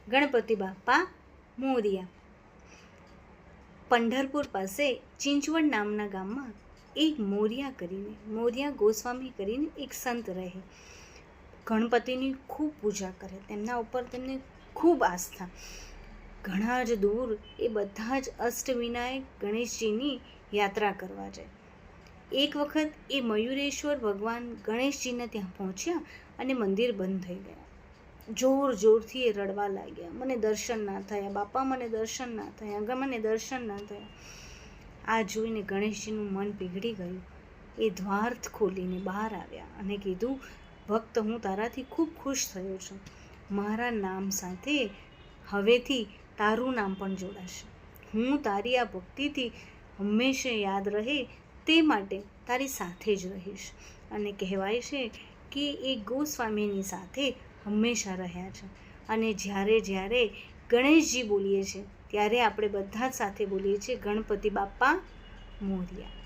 ગણપતિ બાપ્પા મોરિયા. પંઢરપુર પાસે ચિંચવડ નામના ગામમાં એક મોરિયા ગોસ્વામી કરીને એક સંત રહે. ગણપતિની ખૂબ પૂજા કરે, તેમના ઉપર તેમને ખૂબ આસ્થા. ઘણા જ દૂર એ બધા જ અષ્ટવિનાયક ગણેશજીની યાત્રા કરવા જાય. એક વખત એ મયુરેશ્વર ભગવાન ગણેશજીને ત્યાં પહોંચ્યા અને મંદિર બંધ થઈ ગયા. જોર જોરથી એ રડવા લાગ્યા, મને દર્શન ના થયા બાપા, મને દર્શન ના થયા, મને દર્શન ના થયા. આ જોઈને ગણેશજીનું મન પીગળી ગયું. એ દ્વાર ખોલીને બહાર આવ્યા અને કીધું, ભક્ત, હું તારાથી ખૂબ ખુશ થયો છું. મારા નામ સાથે હવેથી તારું નામ પણ જોડાશે. હું તારી આ ભક્તિથી હંમેશા યાદ રહે તે માટે તારી સાથે જ રહીશ. અને કહેવાય છે કે એ ગોસ્વામીની સાથે હંમેશા રહ્યા છે. અને જ્યારે ગણેશજી બોલીએ છીએ ત્યારે આપણે બધા જ સાથે બોલીએ છીએ, ગણપતિ બાપ્પા મોરિયા.